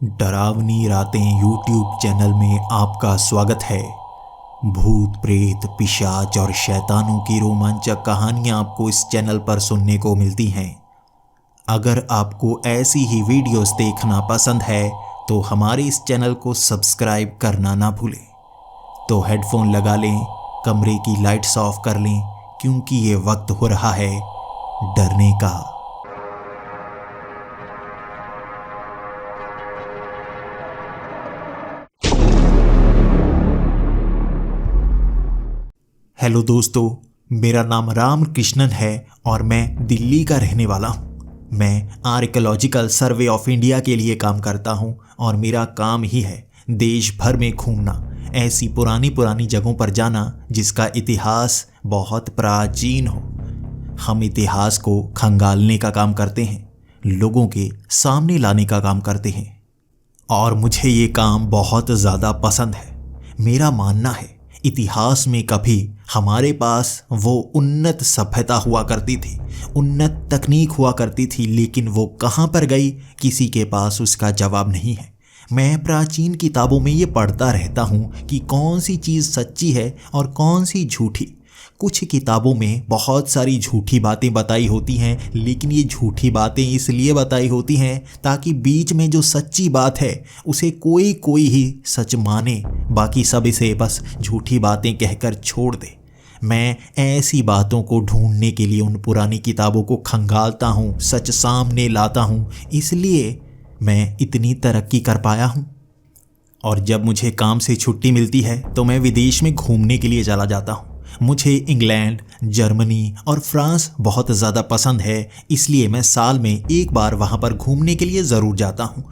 डरावनी रातें YouTube channel में आपका स्वागत है। भूत प्रेत पिशाच और शैतानों की रोमांचक कहानियाँ आपको इस चैनल पर सुनने को मिलती हैं। अगर आपको ऐसी ही वीडियोस देखना पसंद है तो हमारे इस चैनल को सब्सक्राइब करना ना भूलें। तो हेडफोन लगा लें, कमरे की लाइट्स ऑफ कर लें, क्योंकि ये वक्त हो रहा है डरने का। हेलो दोस्तों, मेरा नाम राम कृष्णन है और मैं दिल्ली का रहने वाला हूँ। मैं आर्कियोलॉजिकल सर्वे ऑफ इंडिया के लिए काम करता हूँ और मेरा काम ही है देश भर में घूमना, ऐसी पुरानी पुरानी जगहों पर जाना जिसका इतिहास बहुत प्राचीन हो। हम इतिहास को खंगालने का काम करते हैं, लोगों के सामने लाने का काम करते हैं और मुझे ये काम बहुत ज़्यादा पसंद है। मेरा मानना है इतिहास में कभी हमारे पास वो उन्नत सभ्यता हुआ करती थी, उन्नत तकनीक हुआ करती थी, लेकिन वो कहाँ पर गई किसी के पास उसका जवाब नहीं है। मैं प्राचीन किताबों में ये पढ़ता रहता हूँ कि कौन सी चीज़ सच्ची है और कौन सी झूठी। कुछ किताबों में बहुत सारी झूठी बातें बताई होती हैं, लेकिन ये झूठी बातें इसलिए बताई होती हैं ताकि बीच में जो सच्ची बात है उसे कोई ही सच माने, बाकी सब इसे बस झूठी बातें कहकर छोड़ दे। मैं ऐसी बातों को ढूंढने के लिए उन पुरानी किताबों को खंगालता हूँ, सच सामने लाता हूँ, इसलिए मैं इतनी तरक्की कर पाया हूँ। और जब मुझे काम से छुट्टी मिलती है तो मैं विदेश में घूमने के लिए चला जाता हूँ। मुझे इंग्लैंड, जर्मनी और फ्रांस बहुत ज़्यादा पसंद है, इसलिए मैं साल में एक बार वहाँ पर घूमने के लिए ज़रूर जाता हूँ।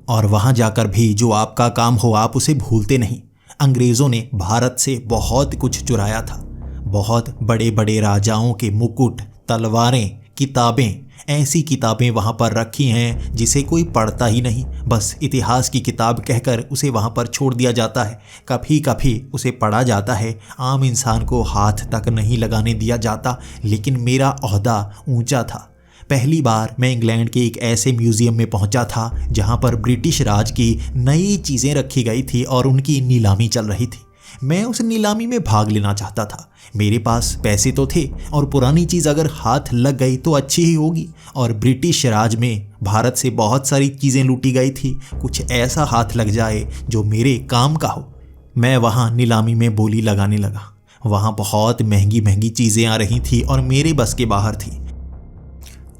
और वहाँ जाकर भी जो आपका काम हो आप उसे भूलते नहीं। अंग्रेज़ों ने भारत से बहुत कुछ चुराया था, बहुत बड़े बड़े राजाओं के मुकुट, तलवारें, किताबें, ऐसी किताबें वहाँ पर रखी हैं जिसे कोई पढ़ता ही नहीं, बस इतिहास की किताब कहकर उसे वहाँ पर छोड़ दिया जाता है। कभी कभी उसे पढ़ा जाता है, आम इंसान को हाथ तक नहीं लगाने दिया जाता। लेकिन मेरा ओहदा ऊंचा था। पहली बार मैं इंग्लैंड के एक ऐसे म्यूज़ियम में पहुँचा था जहाँ पर ब्रिटिश राज की नई चीज़ें रखी गई थी और उनकी नीलामी चल रही थी। मैं उस नीलामी में भाग लेना चाहता था। मेरे पास पैसे तो थे और पुरानी चीज़ अगर हाथ लग गई तो अच्छी ही होगी। और ब्रिटिश राज में भारत से बहुत सारी चीज़ें लूटी गई थी, कुछ ऐसा हाथ लग जाए जो मेरे काम का हो। मैं वहाँ नीलामी में बोली लगाने लगा। वहाँ बहुत महंगी महंगी चीज़ें आ रही थी और मेरे बस के बाहर थी।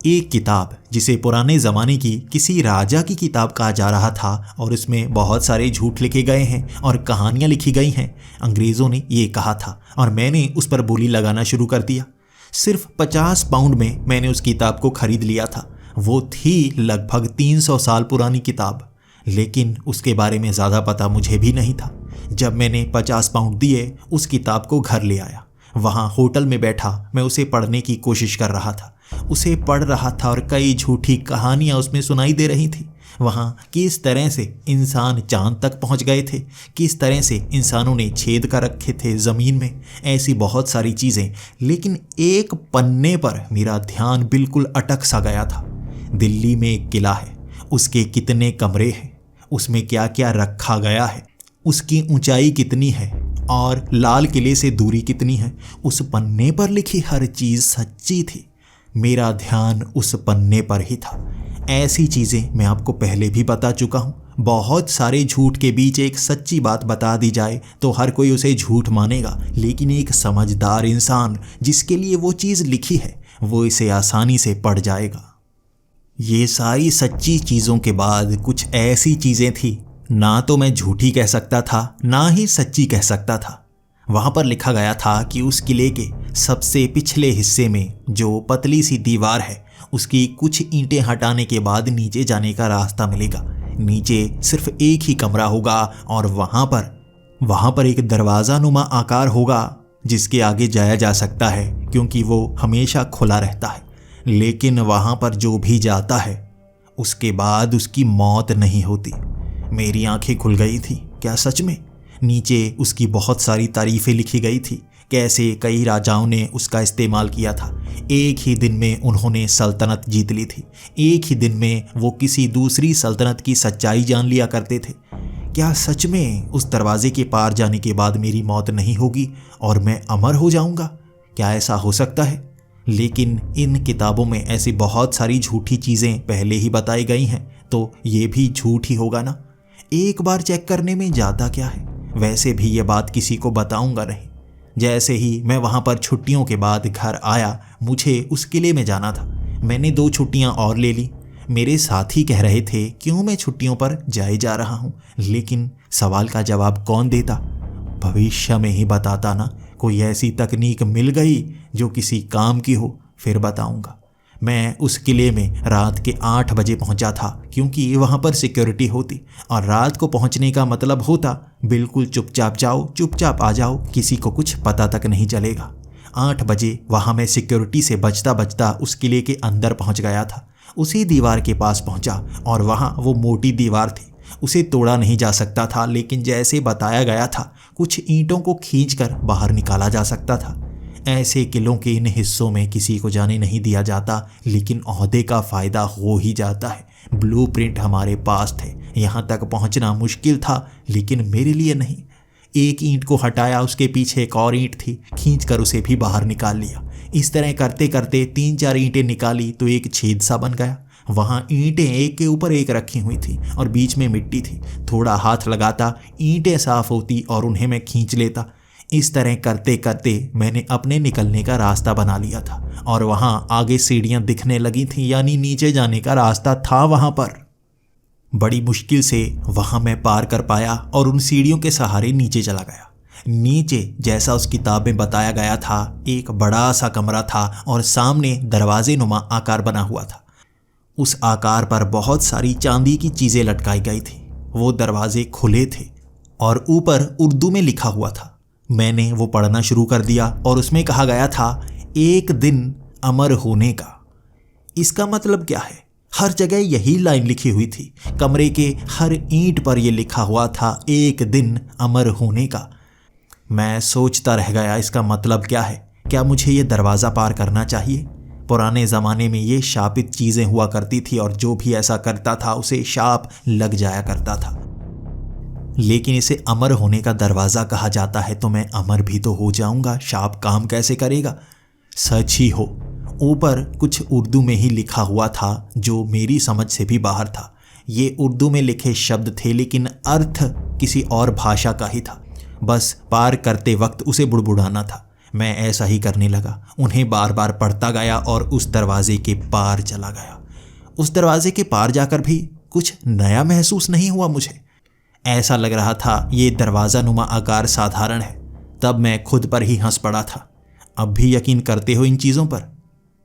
एक किताब जिसे पुराने ज़माने की किसी राजा की किताब कहा जा रहा था और इसमें बहुत सारे झूठ लिखे गए हैं और कहानियाँ लिखी गई हैं। अंग्रेज़ों ने ये कहा था और मैंने उस पर बोली लगाना शुरू कर दिया। सिर्फ 50 पाउंड में मैंने उस किताब को ख़रीद लिया था। वो थी लगभग 300 साल पुरानी किताब, लेकिन उसके बारे में ज़्यादा पता मुझे भी नहीं था। जब मैंने 50 पाउंड दिए उस किताब को घर ले आया। वहाँ होटल में बैठा मैं उसे पढ़ने की कोशिश कर रहा था। उसे पढ़ रहा था और कई झूठी कहानियाँ उसमें सुनाई दे रही थी। वहाँ किस तरह से इंसान चांद तक पहुँच गए थे, किस तरह से इंसानों ने छेद कर रखे थे ज़मीन में, ऐसी बहुत सारी चीज़ें। लेकिन एक पन्ने पर मेरा ध्यान बिल्कुल अटक सा गया था। दिल्ली में एक किला है, उसके कितने कमरे हैं, उसमें क्या क्या रखा गया है, उसकी ऊंचाई कितनी है और लाल किले से दूरी कितनी है। उस पन्ने पर लिखी हर चीज़ सच्ची थी। मेरा ध्यान उस पन्ने पर ही था। ऐसी चीज़ें मैं आपको पहले भी बता चुका हूँ। बहुत सारे झूठ के बीच एक सच्ची बात बता दी जाए तो हर कोई उसे झूठ मानेगा, लेकिन एक समझदार इंसान जिसके लिए वो चीज़ लिखी है वो इसे आसानी से पढ़ जाएगा। ये सारी सच्ची चीज़ों के बाद कुछ ऐसी चीज़ें थी, ना तो मैं झूठी कह सकता था ना ही सच्ची कह सकता था। वहाँ पर लिखा गया था कि उस किले के सबसे पिछले हिस्से में जो पतली सी दीवार है उसकी कुछ ईंटें हटाने के बाद नीचे जाने का रास्ता मिलेगा। नीचे सिर्फ एक ही कमरा होगा और वहाँ पर एक दरवाज़ा नुमा आकार होगा जिसके आगे जाया जा सकता है क्योंकि वो हमेशा खुला रहता है। लेकिन वहाँ पर जो भी जाता है उसके बाद उसकी मौत नहीं होती। मेरी आंखें खुल गई थी। क्या सच में? नीचे उसकी बहुत सारी तारीफ़ें लिखी गई थी। कैसे कई राजाओं ने उसका इस्तेमाल किया था। एक ही दिन में उन्होंने सल्तनत जीत ली थी। एक ही दिन में वो किसी दूसरी सल्तनत की सच्चाई जान लिया करते थे। क्या सच में उस दरवाजे के पार जाने के बाद मेरी मौत नहीं होगी और मैं अमर हो जाऊंगा? क्या ऐसा हो सकता है? लेकिन इन किताबों में ऐसी बहुत सारी झूठी चीज़ें पहले ही बताई गई हैं, तो ये भी झूठ ही होगा ना। एक बार चेक करने में ज़्यादा क्या है। वैसे भी ये बात किसी को बताऊंगा नहीं। जैसे ही मैं वहाँ पर छुट्टियों के बाद घर आया, मुझे उस किले में जाना था। मैंने 2 छुट्टियाँ और ले ली। मेरे साथी कह रहे थे क्यों मैं छुट्टियों पर जाए जा रहा हूँ, लेकिन सवाल का जवाब कौन देता? भविष्य में ही बताता ना। कोई ऐसी तकनीक मिल गई जो किसी काम की हो, फिर बताऊंगा। मैं उस किले में रात के 8 बजे पहुंचा था, क्योंकि वहां पर सिक्योरिटी होती और रात को पहुंचने का मतलब होता बिल्कुल चुपचाप जाओ, चुपचाप आ जाओ, किसी को कुछ पता तक नहीं चलेगा। 8 बजे वहां मैं सिक्योरिटी से बचता बचता उस किले के अंदर पहुंच गया था। उसी दीवार के पास पहुंचा और वहां वो मोटी दीवार थी। उसे तोड़ा नहीं जा सकता था, लेकिन जैसे बताया गया था कुछ ईंटों को खींचकर बाहर निकाला जा सकता था। ऐसे किलों के इन हिस्सों में किसी को जाने नहीं दिया जाता, लेकिन ओहदे का फ़ायदा हो ही जाता है। ब्लूप्रिंट हमारे पास थे। यहाँ तक पहुँचना मुश्किल था, लेकिन मेरे लिए नहीं। एक ईंट को हटाया, उसके पीछे एक और ईंट थी, खींचकर उसे भी बाहर निकाल लिया। इस तरह करते करते 3-4 ईंटें निकाली तो एक छेद सा बन गया। वहाँ ईंटें एक के ऊपर एक रखी हुई थी और बीच में मिट्टी थी। थोड़ा हाथ लगाता, ईंटें साफ होती और उन्हें मैं खींच लेता। इस तरह करते करते मैंने अपने निकलने का रास्ता बना लिया था और वहाँ आगे सीढ़ियाँ दिखने लगी थीं, यानी नीचे जाने का रास्ता था वहाँ पर। बड़ी मुश्किल से वहाँ मैं पार कर पाया और उन सीढ़ियों के सहारे नीचे चला गया। नीचे जैसा उस किताब में बताया गया था, एक बड़ा सा कमरा था और सामने दरवाजे नुमा आकार बना हुआ था। उस आकार पर बहुत सारी चांदी की चीज़ें लटकाई गई थी। वो दरवाजे खुले थे और ऊपर उर्दू में लिखा हुआ था। मैंने वो पढ़ना शुरू कर दिया और उसमें कहा गया था, एक दिन अमर होने का। इसका मतलब क्या है? हर जगह यही लाइन लिखी हुई थी। कमरे के हर ईंट पर यह लिखा हुआ था, एक दिन अमर होने का। मैं सोचता रह गया, इसका मतलब क्या है? क्या मुझे ये दरवाज़ा पार करना चाहिए? पुराने ज़माने में ये शापित चीज़ें हुआ करती थी और जो भी ऐसा करता था उसे शाप लग जाया करता था। लेकिन इसे अमर होने का दरवाज़ा कहा जाता है, तो मैं अमर भी तो हो जाऊंगा। शाप काम कैसे करेगा? सच ही हो, ऊपर कुछ उर्दू में ही लिखा हुआ था जो मेरी समझ से भी बाहर था। ये उर्दू में लिखे शब्द थे, लेकिन अर्थ किसी और भाषा का ही था। बस पार करते वक्त उसे बुड़बुड़ाना था। मैं ऐसा ही करने लगा, उन्हें बार बार पढ़ता गया और उस दरवाजे के पार चला गया। उस दरवाजे के पार जाकर भी कुछ नया महसूस नहीं हुआ मुझे। ऐसा लग रहा था ये दरवाज़ा नुमा आकार साधारण है। तब मैं खुद पर ही हंस पड़ा था। अब भी यकीन करते हो इन चीज़ों पर?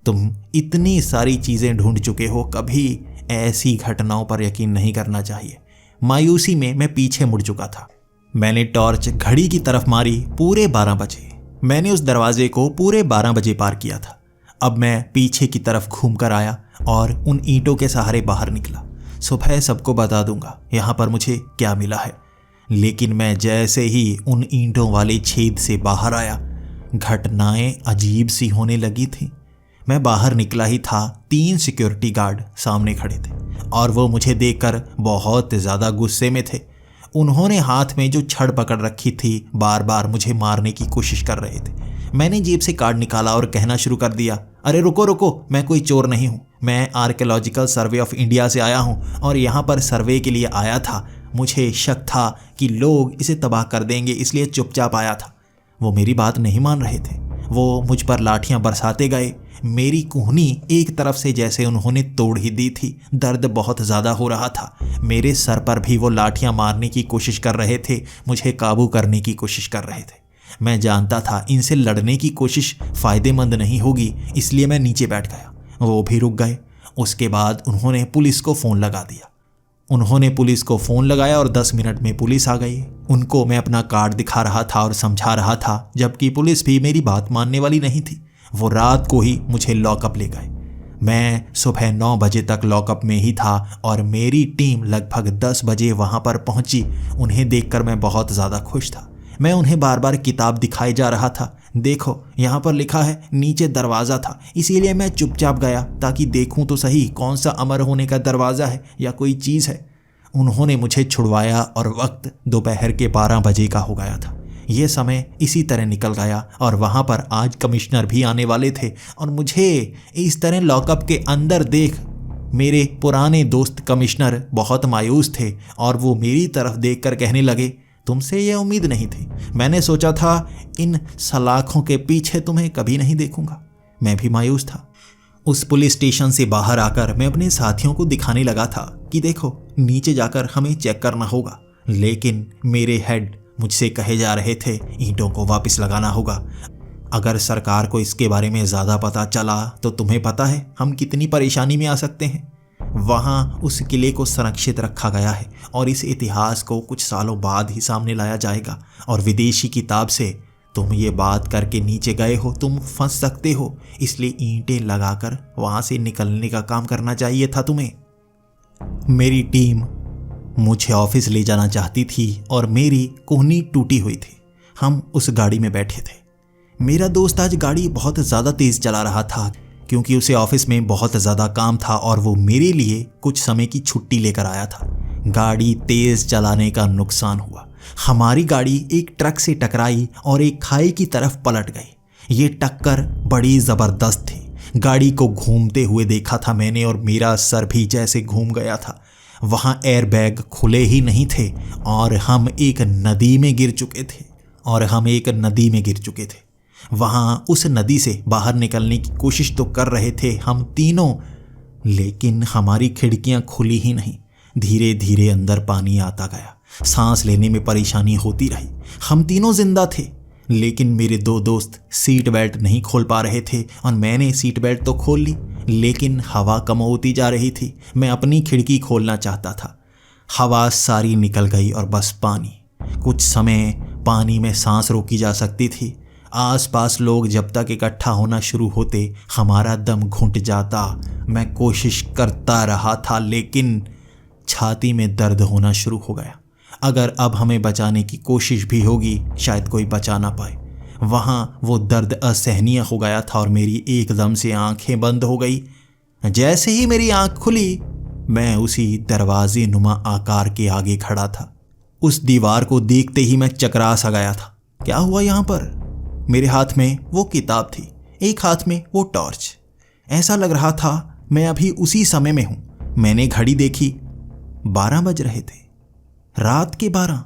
तुम इतनी सारी चीज़ें ढूंढ चुके हो, कभी ऐसी घटनाओं पर यकीन नहीं करना चाहिए। मायूसी में मैं पीछे मुड़ चुका था। मैंने टॉर्च घड़ी की तरफ मारी। पूरे 12 बजे। मैंने उस दरवाजे को पूरे 12 बजे पार किया था। अब मैं पीछे की तरफ घूमकर आया और उन ईंटों के सहारे बाहर निकला। सुबह सबको बता दूंगा यहाँ पर मुझे क्या मिला है। लेकिन मैं जैसे ही उन ईंटों वाले छेद से बाहर आया, घटनाएं अजीब सी होने लगी थी। मैं बाहर निकला ही था, 3 सिक्योरिटी गार्ड सामने खड़े थे और वो मुझे देखकर बहुत ज़्यादा गुस्से में थे। उन्होंने हाथ में जो छड़ पकड़ रखी थी, बार बार मुझे मारने की कोशिश कर रहे थे। मैंने जेब से कार्ड निकाला और कहना शुरू कर दिया, अरे रुको रुको, मैं कोई चोर नहीं हूँ। मैं आर्कियोलॉजिकल सर्वे ऑफ इंडिया से आया हूँ और यहाँ पर सर्वे के लिए आया था। मुझे शक था कि लोग इसे तबाह कर देंगे, इसलिए चुपचाप आया था। वो मेरी बात नहीं मान रहे थे। वो मुझ पर लाठियाँ बरसाते गए। मेरी कूहनी एक तरफ से जैसे उन्होंने तोड़ ही दी थी। दर्द बहुत ज़्यादा हो रहा था। मेरे सर पर भी वो लाठियाँ मारने की कोशिश कर रहे थे, मुझे काबू करने की कोशिश कर रहे थे। मैं जानता था इनसे लड़ने की कोशिश फ़ायदेमंद नहीं होगी, इसलिए मैं नीचे बैठ गया। वो भी रुक गए। उसके बाद उन्होंने पुलिस को फ़ोन लगा दिया। उन्होंने पुलिस को फ़ोन लगाया और 10 मिनट में पुलिस आ गई। उनको मैं अपना कार्ड दिखा रहा था और समझा रहा था, जबकि पुलिस भी मेरी बात मानने वाली नहीं थी। वो रात को ही मुझे लॉकअप ले गए। मैं सुबह 9 बजे तक लॉकअप में ही था और मेरी टीम लगभग 10 बजे वहाँ पर पहुँची। उन्हें देखकर मैं बहुत ज़्यादा खुश था। मैं उन्हें बार बार किताब दिखाए जा रहा था। देखो यहाँ पर लिखा है, नीचे दरवाज़ा था, इसीलिए मैं चुपचाप गया ताकि देखूं तो सही कौन सा अमर होने का दरवाज़ा है या कोई चीज़ है। उन्होंने मुझे छुड़वाया और वक्त दोपहर के 12 बजे का हो गया था। ये समय इसी तरह निकल गया और वहाँ पर आज कमिश्नर भी आने वाले थे और मुझे इस तरह लॉकअप के अंदर देख मेरे पुराने दोस्त कमिश्नर बहुत मायूस थे और वो मेरी तरफ देखकर कहने लगे, तुमसे यह उम्मीद नहीं थी। मैंने सोचा था इन सलाखों के पीछे तुम्हें कभी नहीं देखूंगा। मैं भी मायूस था। उस पुलिस स्टेशन से बाहर आकर मैं अपने साथियों को दिखाने लगा था कि देखो नीचे जाकर हमें चेक करना होगा, लेकिन मेरे हेड मुझसे कहे जा रहे थे ईंटों को वापस लगाना होगा। अगर सरकार को इसके बारे में ज़्यादा पता चला तो तुम्हें पता है हम कितनी परेशानी में आ सकते हैं। वहाँ उस किले को संरक्षित रखा गया है और इस इतिहास को कुछ सालों बाद ही सामने लाया जाएगा और विदेशी किताब से तुम ये बात करके नीचे गए हो, तुम फंस सकते हो, इसलिए ईंटें लगाकर वहाँ से निकलने का काम करना चाहिए था तुम्हें। मेरी टीम मुझे ऑफिस ले जाना चाहती थी और मेरी कोहनी टूटी हुई थी। हम उस गाड़ी में बैठे थे। मेरा दोस्त आज गाड़ी बहुत ज़्यादा तेज़ चला रहा था क्योंकि उसे ऑफिस में बहुत ज़्यादा काम था और वो मेरे लिए कुछ समय की छुट्टी लेकर आया था। गाड़ी तेज़ चलाने का नुकसान हुआ। हमारी गाड़ी एक ट्रक से टकराई और एक खाई की तरफ पलट गई। ये टक्कर बड़ी ज़बरदस्त थी। गाड़ी को घूमते हुए देखा था मैंने और मेरा सर भी जैसे घूम गया था। वहाँ एयरबैग खुले ही नहीं थे और हम एक नदी में गिर चुके थे। वहाँ उस नदी से बाहर निकलने की कोशिश तो कर रहे थे हम तीनों, लेकिन हमारी खिड़कियाँ खुली ही नहीं। धीरे धीरे अंदर पानी आता गया। सांस लेने में परेशानी होती रही। हम तीनों जिंदा थे, लेकिन मेरे दो दोस्त सीट बेल्ट नहीं खोल पा रहे थे और मैंने सीट बेल्ट तो खोल ली, लेकिन हवा कम होती जा रही थी। मैं अपनी खिड़की खोलना चाहता था। हवा सारी निकल गई और बस पानी। कुछ समय पानी में सांस रोकी जा सकती थी। आसपास लोग जब तक इकट्ठा होना शुरू होते हमारा दम घुट जाता। मैं कोशिश करता रहा था, लेकिन छाती में दर्द होना शुरू हो गया। अगर अब हमें बचाने की कोशिश भी होगी शायद कोई बचा ना पाए। वहाँ वो दर्द असहनीय हो गया था और मेरी एकदम से आंखें बंद हो गई। जैसे ही मेरी आंख खुली मैं उसी दरवाजे नुमा आकार के आगे खड़ा था। उस दीवार को देखते ही मैं चकरा सा गया था। क्या हुआ यहाँ पर? मेरे हाथ में वो किताब थी, एक हाथ में वो टॉर्च। ऐसा लग रहा था मैं अभी उसी समय में हूँ। मैंने घड़ी देखी, 12 बज रहे थे, रात के 12।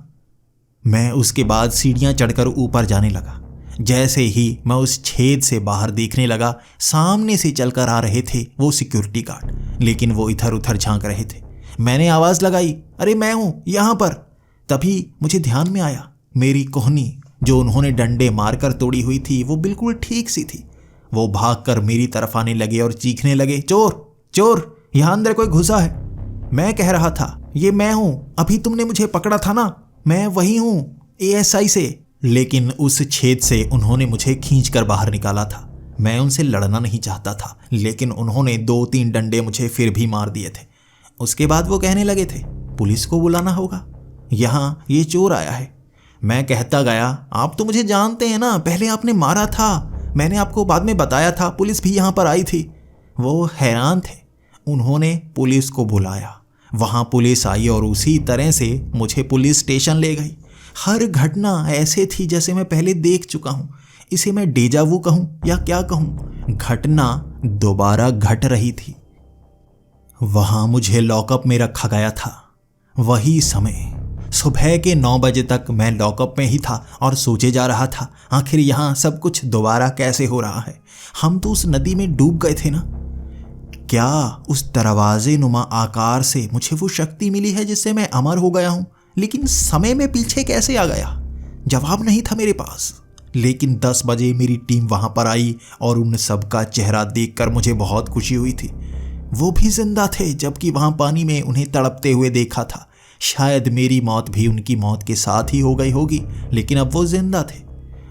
मैं उसके बाद सीढ़ियाँ चढ़कर ऊपर जाने लगा। जैसे ही मैं उस छेद से बाहर देखने लगा, सामने से चलकर आ रहे थे वो सिक्योरिटी गार्ड, लेकिन वो इधर उधर झांक रहे थे। मैंने आवाज़ लगाई, अरे मैं हूँ यहाँ पर। तभी मुझे ध्यान में आया मेरी कोहनी जो उन्होंने डंडे मारकर तोड़ी हुई थी वो बिल्कुल ठीक सी थी। वो भागकर मेरी तरफ आने लगे और चीखने लगे, चोर चोर, यहाँ अंदर कोई घुसा है। मैं कह रहा था, ये मैं हूँ, अभी तुमने मुझे पकड़ा था ना, मैं वही हूँ ASI से। लेकिन उस छेद से उन्होंने मुझे खींचकर बाहर निकाला था। मैं उनसे लड़ना नहीं चाहता था, लेकिन उन्होंने 2-3 डंडे मुझे फिर भी मार दिए थे। उसके बाद वो कहने लगे थे, पुलिस को बुलाना होगा, यहाँ ये चोर आया है। मैं कहता गया, आप तो मुझे जानते हैं ना, पहले आपने मारा था, मैंने आपको बाद में बताया था, पुलिस भी यहाँ पर आई थी। वो हैरान थे। उन्होंने पुलिस को बुलाया। वहाँ पुलिस आई और उसी तरह से मुझे पुलिस स्टेशन ले गई। हर घटना ऐसे थी जैसे मैं पहले देख चुका हूँ। इसे मैं डेजावू कहूँ या क्या कहूँ, घटना दोबारा घट रही थी। वहाँ मुझे लॉकअप में रखा गया था। वही समय सुबह के 9 बजे तक मैं लॉकअप में ही था और सोचे जा रहा था आखिर यहाँ सब कुछ दोबारा कैसे हो रहा है। हम तो उस नदी में डूब गए थे ना। क्या उस दरवाजे नुमा आकार से मुझे वो शक्ति मिली है जिससे मैं अमर हो गया हूँ? लेकिन समय में पीछे कैसे आ गया? जवाब नहीं था मेरे पास। लेकिन 10 बजे मेरी टीम वहाँ पर आई और उन सब का चेहरा देखकर मुझे बहुत खुशी हुई थी। वो भी जिंदा थे, जबकि वहाँ पानी में उन्हें तड़पते हुए देखा था। शायद मेरी मौत भी उनकी मौत के साथ ही हो गई होगी, लेकिन अब वो जिंदा थे।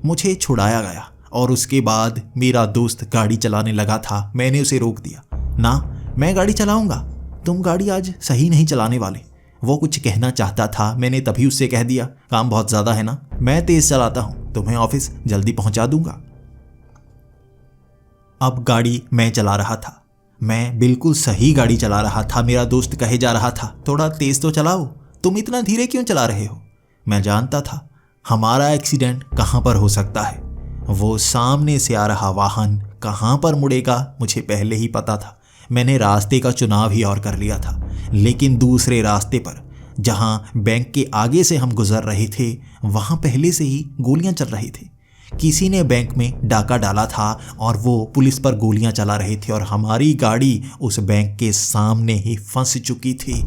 मुझे छुड़ाया गया और उसके बाद मेरा दोस्त गाड़ी चलाने लगा था। मैंने उसे रोक दिया, ना मैं गाड़ी चलाऊंगा, तुम गाड़ी आज सही नहीं चलाने वाले। वो कुछ कहना चाहता था, मैंने तभी उससे कह दिया, काम बहुत ज़्यादा है ना, मैं तेज़ चलाता हूँ, तुम्हें ऑफिस जल्दी पहुँचा दूंगा। अब गाड़ी मैं चला रहा था। मैं बिल्कुल सही गाड़ी चला रहा था। मेरा दोस्त कहे जा रहा था, थोड़ा तेज़ तो चलाओ, तुम इतना धीरे क्यों चला रहे हो। मैं जानता था हमारा एक्सीडेंट कहाँ पर हो सकता है। वो सामने से आ रहा वाहन कहाँ पर मुड़ेगा मुझे पहले ही पता था। मैंने रास्ते का चुनाव ही और कर लिया था। लेकिन दूसरे रास्ते पर जहाँ बैंक के आगे से हम गुजर रहे थे, वहाँ पहले से ही गोलियां चल रही थी। किसी ने बैंक में डाका डाला था और वो पुलिस पर गोलियां चला रहे थे और हमारी गाड़ी उस बैंक के सामने ही फंस चुकी थी।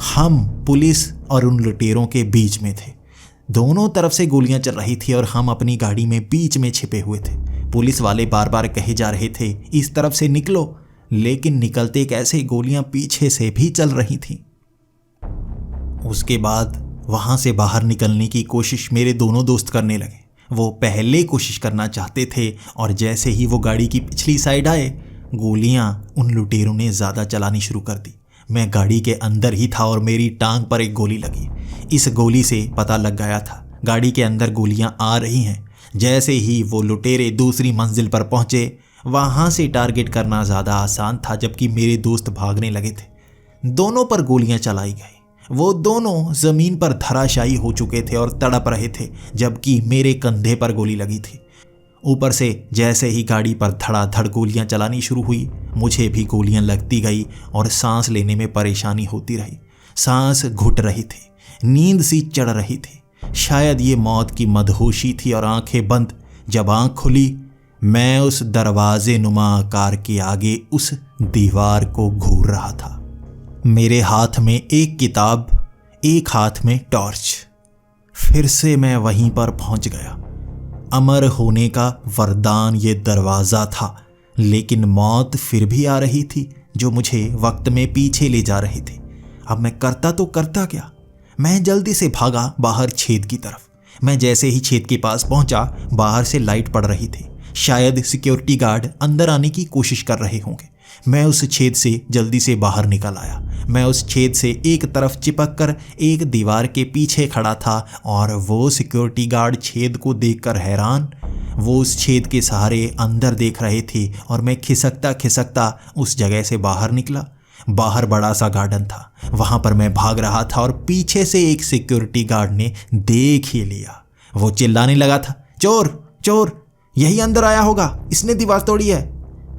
हम पुलिस और उन लुटेरों के बीच में थे। दोनों तरफ से गोलियां चल रही थी और हम अपनी गाड़ी में बीच में छिपे हुए थे। पुलिस वाले बार बार कहे जा रहे थे, इस तरफ से निकलो, लेकिन निकलते कैसे, गोलियां पीछे से भी चल रही थीं। उसके बाद वहां से बाहर निकलने की कोशिश मेरे दोनों दोस्त करने लगे। वो पहले कोशिश करना चाहते थे और जैसे ही वो गाड़ी की पिछली साइड आए, गोलियां उन लुटेरों ने ज़्यादा चलानी शुरू कर दी। मैं गाड़ी के अंदर ही था और मेरी टांग पर एक गोली लगी। इस गोली से पता लग गया था गाड़ी के अंदर गोलियां आ रही हैं। जैसे ही वो लुटेरे दूसरी मंजिल पर पहुंचे, वहां से टारगेट करना ज़्यादा आसान था, जबकि मेरे दोस्त भागने लगे थे। दोनों पर गोलियां चलाई गई। वो दोनों ज़मीन पर धराशायी हो चुके थे और तड़प रहे थे, जबकि मेरे कंधे पर गोली लगी थी। ऊपर से जैसे ही गाड़ी पर धड़ाधड़ गोलियां चलानी शुरू हुई, मुझे भी गोलियां लगती गई और सांस लेने में परेशानी होती रही। सांस घुट रही थी, नींद सी चढ़ रही थी। शायद ये मौत की मदहोशी थी और आंखें बंद जब आंख खुली, मैं उस दरवाजे नुमा आकार के आगे उस दीवार को घूर रहा था। मेरे हाथ में एक किताब, एक हाथ में टॉर्च। फिर से मैं वहीं पर पहुंच गया। अमर होने का वरदान ये दरवाज़ा था, लेकिन मौत फिर भी आ रही थी जो मुझे वक्त में पीछे ले जा रही थी। अब मैं करता तो करता क्या। मैं जल्दी से भागा बाहर छेद की तरफ। मैं जैसे ही छेद के पास पहुंचा, बाहर से लाइट पड़ रही थी। शायद सिक्योरिटी गार्ड अंदर आने की कोशिश कर रहे होंगे। मैं उस छेद से जल्दी से बाहर निकल आया। मैं उस छेद से एक तरफ चिपक कर एक दीवार के पीछे खड़ा था और वो सिक्योरिटी गार्ड छेद को देखकर हैरान। वो उस छेद के सहारे अंदर देख रहे थे और मैं खिसकता खिसकता उस जगह से बाहर निकला। बाहर बड़ा सा गार्डन था, वहाँ पर मैं भाग रहा था और पीछे से एक सिक्योरिटी गार्ड ने देख ही लिया। वो चिल्लाने लगा था, चोर चोर, यही अंदर आया होगा, इसने दीवार तोड़ी है।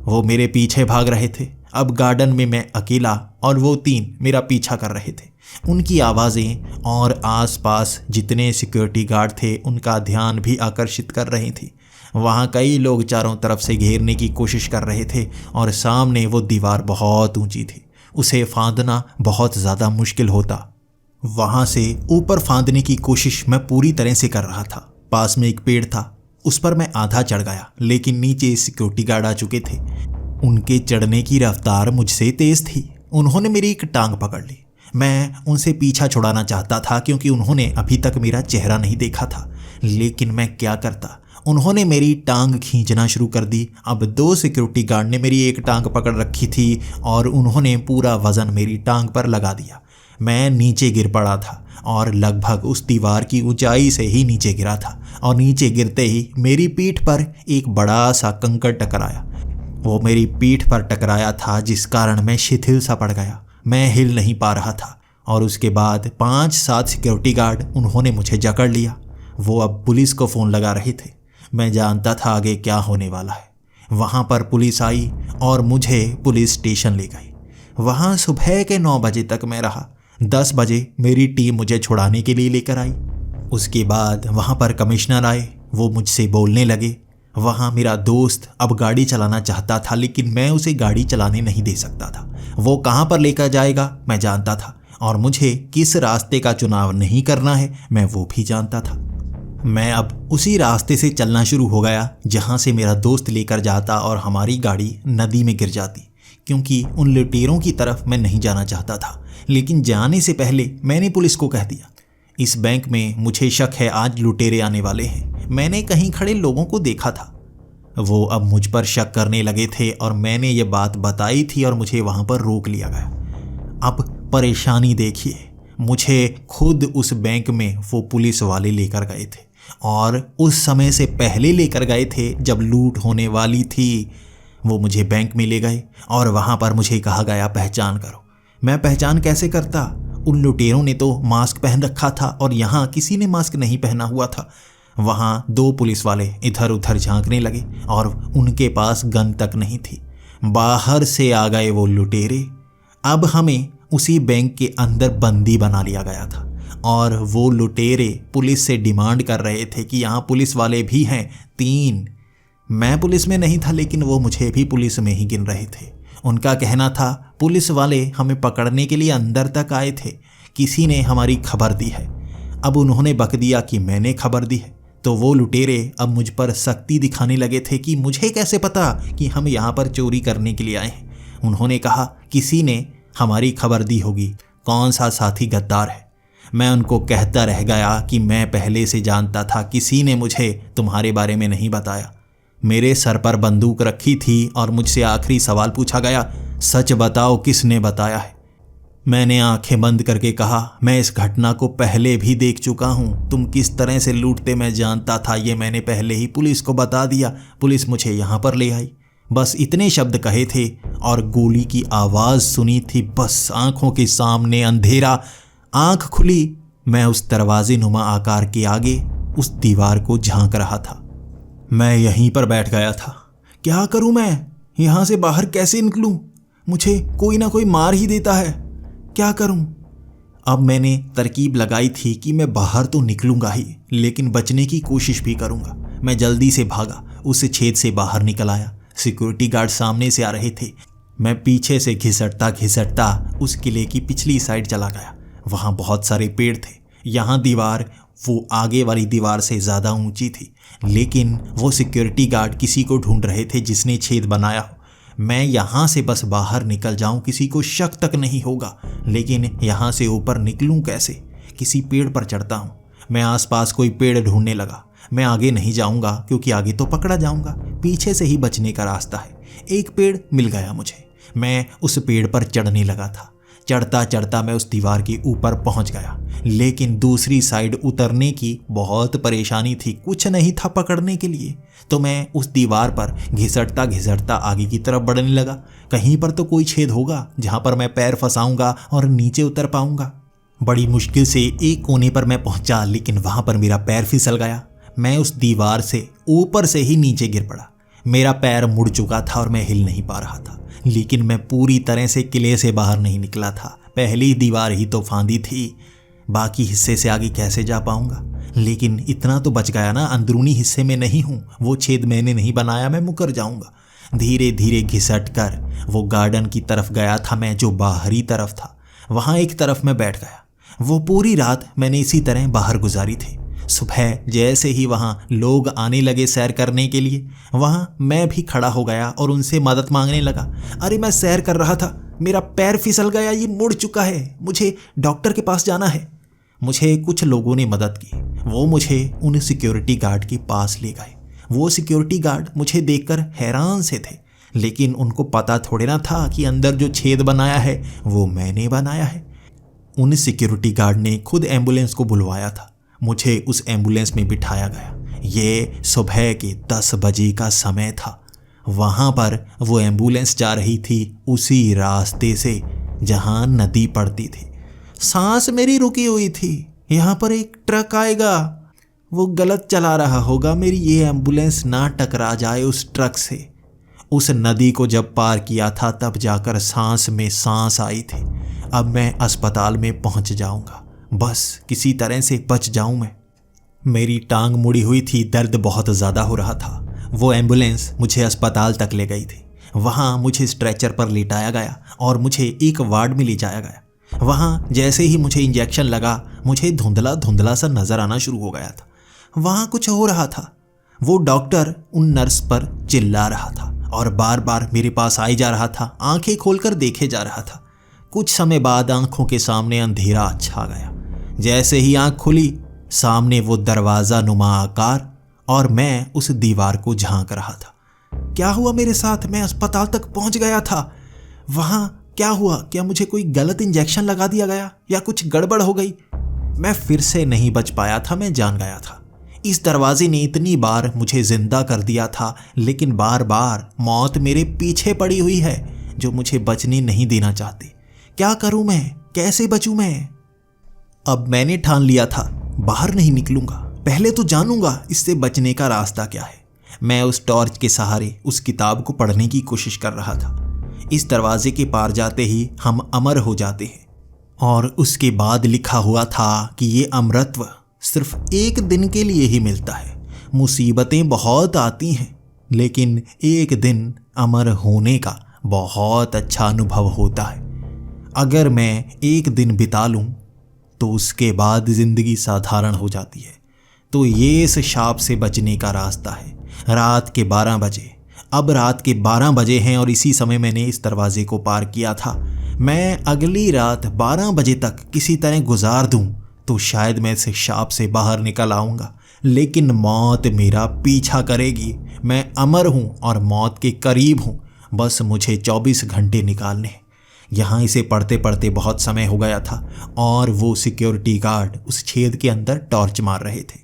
वो मेरे पीछे भाग रहे थे। अब गार्डन में मैं अकेला और वो तीन मेरा पीछा कर रहे थे। उनकी आवाज़ें और आसपास जितने सिक्योरिटी गार्ड थे उनका ध्यान भी आकर्षित कर रही थी। वहाँ कई लोग चारों तरफ से घेरने की कोशिश कर रहे थे और सामने वो दीवार बहुत ऊंची थी। उसे फांदना बहुत ज़्यादा मुश्किल होता। वहाँ से ऊपर फांदने की कोशिश मैं पूरी तरह से कर रहा था। पास में एक पेड़ था, उस पर मैं आधा चढ़ गया, लेकिन नीचे सिक्योरिटी गार्ड आ चुके थे। उनके चढ़ने की रफ्तार मुझसे तेज़ थी। उन्होंने मेरी एक टांग पकड़ ली। मैं उनसे पीछा छुड़ाना चाहता था क्योंकि उन्होंने अभी तक मेरा चेहरा नहीं देखा था, लेकिन मैं क्या करता। उन्होंने मेरी टांग खींचना शुरू कर दी। अब दो सिक्योरिटी गार्ड ने मेरी एक टांग पकड़ रखी थी और उन्होंने पूरा वज़न मेरी टांग पर लगा दिया। मैं नीचे गिर पड़ा था और लगभग उस दीवार की ऊंचाई से ही नीचे गिरा था और नीचे गिरते ही मेरी पीठ पर एक बड़ा सा कंकड़ टकराया। वो मेरी पीठ पर टकराया था, जिस कारण मैं शिथिल सा पड़ गया। मैं हिल नहीं पा रहा था और उसके बाद 5-7 सिक्योरिटी गार्ड उन्होंने मुझे जकड़ लिया। वो अब पुलिस को फ़ोन लगा रहे थे। मैं जानता था आगे क्या होने वाला है। वहाँ पर पुलिस आई और मुझे पुलिस स्टेशन ले गई। वहाँ सुबह के 9 बजे तक मैं रहा। 10 बजे मेरी टीम मुझे छुड़ाने के लिए लेकर आई। उसके बाद वहाँ पर कमिश्नर आए। वो मुझसे बोलने लगे। वहाँ मेरा दोस्त अब गाड़ी चलाना चाहता था, लेकिन मैं उसे गाड़ी चलाने नहीं दे सकता था। वो कहाँ पर लेकर जाएगा मैं जानता था और मुझे किस रास्ते का चुनाव नहीं करना है मैं वो भी जानता था। मैं अब उसी रास्ते से चलना शुरू हो गया जहाँ से मेरा दोस्त लेकर जाता और हमारी गाड़ी नदी में गिर जाती, क्योंकि उन लुटेरों की तरफ मैं नहीं जाना चाहता था। लेकिन जाने से पहले मैंने पुलिस को कह दिया, इस बैंक में मुझे शक है आज लुटेरे आने वाले हैं। मैंने कहीं खड़े लोगों को देखा था। वो अब मुझ पर शक करने लगे थे और मैंने ये बात बताई थी और मुझे वहाँ पर रोक लिया गया। अब परेशानी देखिए, मुझे खुद उस बैंक में वो पुलिस वाले लेकर गए थे और उस समय से पहले लेकर गए थे जब लूट होने वाली थी। वो मुझे बैंक में ले गए और वहाँ पर मुझे कहा गया पहचान करो। मैं पहचान कैसे करता? उन लुटेरों ने तो मास्क पहन रखा था और यहाँ किसी ने मास्क नहीं पहना हुआ था। वहाँ 2 पुलिस वाले इधर उधर झांकने लगे और उनके पास गन तक नहीं थी। बाहर से आ गए वो लुटेरे। अब हमें उसी बैंक के अंदर बंदी बना लिया गया था और वो लुटेरे पुलिस से डिमांड कर रहे थे कि यहाँ पुलिस वाले भी हैं 3। मैं पुलिस में नहीं था लेकिन वो मुझे भी पुलिस में ही गिन रहे थे। उनका कहना था पुलिस वाले हमें पकड़ने के लिए अंदर तक आए थे, किसी ने हमारी खबर दी है। अब उन्होंने बक दिया कि मैंने खबर दी है, तो वो लुटेरे अब मुझ पर सख्ती दिखाने लगे थे कि मुझे कैसे पता कि हम यहाँ पर चोरी करने के लिए आए हैं। उन्होंने कहा किसी ने हमारी खबर दी होगी, कौन सा साथी गद्दार है। मैं उनको कहता रह गया कि मैं पहले से जानता था, किसी ने मुझे तुम्हारे बारे में नहीं बताया। मेरे सर पर बंदूक रखी थी और मुझसे आखिरी सवाल पूछा गया, सच बताओ किसने बताया है। मैंने आंखें बंद करके कहा, मैं इस घटना को पहले भी देख चुका हूँ। तुम किस तरह से लूटते मैं जानता था, ये मैंने पहले ही पुलिस को बता दिया। पुलिस मुझे यहाँ पर ले आई। बस इतने शब्द कहे थे और गोली की आवाज़ सुनी थी। बस आंखों के सामने अंधेरा। आंख खुली, मैं उस दरवाजे नुमा आकार के आगे उस दीवार को झांक रहा था। मैं यहीं पर बैठ गया था। क्या करूं मैं? यहाँ से बाहर कैसे निकलूं? मुझे कोई ना कोई मार ही देता है। क्या करूं? अब मैंने तरकीब लगाई थी कि मैं बाहर तो निकलूंगा ही, लेकिन बचने की कोशिश भी करूंगा। मैं जल्दी से भागा, उस छेद से बाहर निकल आया। सिक्योरिटी गार्ड सामने से आ रहे थे। मैं पीछे से घिसटता घिसटता उस किले की पिछली साइड चला गया। वहाँ बहुत सारे पेड़ थे। यहाँ दीवार वो आगे वाली दीवार से ज़्यादा ऊंची थी, लेकिन वो सिक्योरिटी गार्ड किसी को ढूंढ रहे थे जिसने छेद बनाया हो। मैं यहाँ से बस बाहर निकल जाऊँ, किसी को शक तक नहीं होगा, लेकिन यहाँ से ऊपर निकलूँ कैसे? किसी पेड़ पर चढ़ता हूँ। मैं आसपास कोई पेड़ ढूंढने लगा। मैं आगे नहीं जाऊँगा क्योंकि आगे तो पकड़ा जाऊँगा। पीछे से ही बचने का रास्ता है। एक पेड़ मिल गया मुझे। मैं उस पेड़ पर चढ़ने लगा था। चढ़ता चढ़ता मैं उस दीवार के ऊपर पहुंच गया, लेकिन दूसरी साइड उतरने की बहुत परेशानी थी। कुछ नहीं था पकड़ने के लिए। तो मैं उस दीवार पर घिसटता घिसटता आगे की तरफ बढ़ने लगा। कहीं पर तो कोई छेद होगा जहां पर मैं पैर फंसाऊंगा और नीचे उतर पाऊंगा। बड़ी मुश्किल से एक कोने पर मैं पहुंचा, लेकिन वहां पर मेरा पैर फिसल गया। मैं उस दीवार से ऊपर से ही नीचे गिर पड़ा। मेरा पैर मुड़ चुका था और मैं हिल नहीं पा रहा था, लेकिन मैं पूरी तरह से किले से बाहर नहीं निकला था। पहली दीवार ही तो फांदी थी, बाकी हिस्से से आगे कैसे जा पाऊंगा? लेकिन इतना तो बच गया ना, अंदरूनी हिस्से में नहीं हूँ। वो छेद मैंने नहीं बनाया, मैं मुकर जाऊंगा। धीरे धीरे घिसट कर वो गार्डन की तरफ गया था मैं, जो बाहरी तरफ था। वहाँ एक तरफ मैं बैठ गया। वो पूरी रात मैंने इसी तरह बाहर गुजारी थी। सुबह जैसे ही वहाँ लोग आने लगे सैर करने के लिए, वहाँ मैं भी खड़ा हो गया और उनसे मदद मांगने लगा। अरे मैं सैर कर रहा था, मेरा पैर फिसल गया, ये मुड़ चुका है, मुझे डॉक्टर के पास जाना है। मुझे कुछ लोगों ने मदद की। वो मुझे उन सिक्योरिटी गार्ड के पास ले गए। वो सिक्योरिटी गार्ड मुझे देखकर हैरान से थे, लेकिन उनको पता थोड़े ना था कि अंदर जो छेद बनाया है वो मैंने बनाया है। उन सिक्योरिटी गार्ड ने खुद एम्बुलेंस को बुलवाया था। मुझे उस एम्बुलेंस में बिठाया गया। ये सुबह के 10 बजे का समय था। वहाँ पर वो एम्बुलेंस जा रही थी उसी रास्ते से जहाँ नदी पड़ती थी। सांस मेरी रुकी हुई थी। यहाँ पर एक ट्रक आएगा, वो गलत चला रहा होगा, मेरी ये एम्बुलेंस ना टकरा जाए उस ट्रक से। उस नदी को जब पार किया था तब जाकर सांस में सांस आई थी। अब मैं अस्पताल में पहुँच जाऊँगा, बस किसी तरह से बच जाऊँ मैं। मेरी टांग मुड़ी हुई थी, दर्द बहुत ज़्यादा हो रहा था। वो एम्बुलेंस मुझे अस्पताल तक ले गई थी। वहाँ मुझे स्ट्रेचर पर लिटाया गया और मुझे एक वार्ड में ले जाया गया। वहाँ जैसे ही मुझे इंजेक्शन लगा, मुझे धुंधला धुंधला सा नज़र आना शुरू हो गया था। वहाँ कुछ हो रहा था। वो डॉक्टर उन नर्स पर चिल्ला रहा था और बार बार मेरे पास आई जा रहा था, आंखें खोलकर देखे जा रहा था। कुछ समय बाद आंखों के सामने अंधेरा छा गया। जैसे ही आंख खुली, सामने वो दरवाज़ा नुमा आकार और मैं उस दीवार को झांक रहा था। क्या हुआ मेरे साथ? मैं अस्पताल तक पहुंच गया था। वहाँ क्या हुआ? क्या मुझे कोई गलत इंजेक्शन लगा दिया गया या कुछ गड़बड़ हो गई? मैं फिर से नहीं बच पाया था, मैं जान गया था। इस दरवाजे ने इतनी बार मुझे जिंदा कर दिया था, लेकिन बार बार मौत मेरे पीछे पड़ी हुई है जो मुझे बचने नहीं देना चाहती। क्या करूं मैं? कैसे बचूं मैं? अब मैंने ठान लिया था, बाहर नहीं निकलूंगा। पहले तो जानूंगा इससे बचने का रास्ता क्या है। मैं उस टॉर्च के सहारे उस किताब को पढ़ने की कोशिश कर रहा था। इस दरवाजे के पार जाते ही हम अमर हो जाते हैं, और उसके बाद लिखा हुआ था कि ये अमरत्व सिर्फ एक दिन के लिए ही मिलता है। मुसीबतें बहुत आती हैं, लेकिन एक दिन अमर होने का बहुत अच्छा अनुभव होता है। अगर मैं एक दिन बिता लूं तो उसके बाद जिंदगी साधारण हो जाती है। तो ये इस शाप से बचने का रास्ता है। रात के 12 बजे, अब रात के 12 बजे हैं और इसी समय मैंने इस दरवाजे को पार किया था। मैं अगली रात 12 बजे तक किसी तरह गुजार दूं तो शायद मैं इस शाप से बाहर निकल आऊंगा, लेकिन मौत मेरा पीछा करेगी। मैं अमर हूं और मौत के करीब हूं, बस मुझे 24 घंटे निकालने हैं। यहाँ इसे पढ़ते पढ़ते बहुत समय हो गया था और वो सिक्योरिटी गार्ड उस छेद के अंदर टॉर्च मार रहे थे।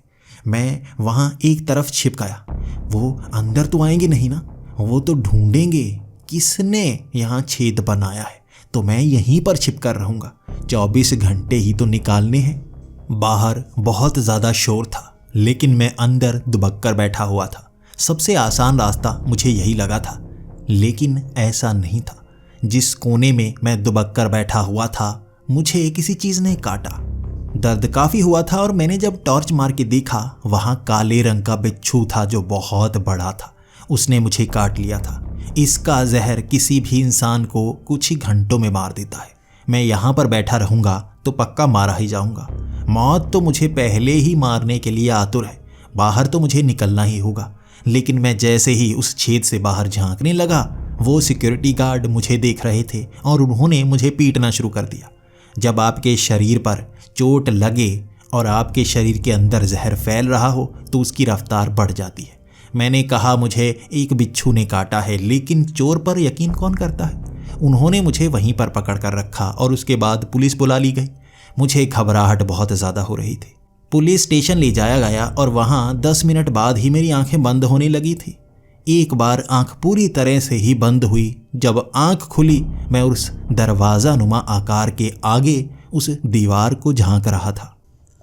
मैं वहाँ एक तरफ छिप गया। वो अंदर तो आएंगे नहीं ना, वो तो ढूंढेंगे किसने यहाँ छेद बनाया है, तो मैं यहीं पर छिप कर रहूँगा। 24 घंटे ही तो निकालने हैं। बाहर बहुत ज़्यादा शोर था, लेकिन मैं अंदर दुबक कर बैठा हुआ था। सबसे आसान रास्ता मुझे यही लगा था, लेकिन ऐसा नहीं था। जिस कोने में मैं दुबक कर बैठा हुआ था, मुझे किसी चीज़ ने काटा। दर्द काफ़ी हुआ था और मैंने जब टॉर्च मार के देखा, वहाँ काले रंग का बिच्छू था जो बहुत बड़ा था। उसने मुझे काट लिया था। इसका जहर किसी भी इंसान को कुछ ही घंटों में मार देता है। मैं यहाँ पर बैठा रहूँगा तो पक्का मारा ही जाऊँगा। मौत तो मुझे पहले ही मारने के लिए आतुर है। बाहर तो मुझे निकलना ही होगा। लेकिन मैं जैसे ही उस छेद से बाहर झांकने लगा, वो सिक्योरिटी गार्ड मुझे देख रहे थे और उन्होंने मुझे पीटना शुरू कर दिया। जब आपके शरीर पर चोट लगे और आपके शरीर के अंदर जहर फैल रहा हो तो उसकी रफ्तार बढ़ जाती है। मैंने कहा मुझे एक बिच्छू ने काटा है, लेकिन चोर पर यकीन कौन करता है। उन्होंने मुझे वहीं पर पकड़ कर रखा और उसके बाद पुलिस बुला ली गई। मुझे घबराहट बहुत ज़्यादा हो रही थी। पुलिस स्टेशन ले जाया गया और वहाँ 10 मिनट बाद ही मेरी आंखें बंद होने लगी थी। एक बार आंख पूरी तरह से ही बंद हुई। जब आंख खुली, मैं उस दरवाज़ा नुमा आकार के आगे उस दीवार को झांक रहा था।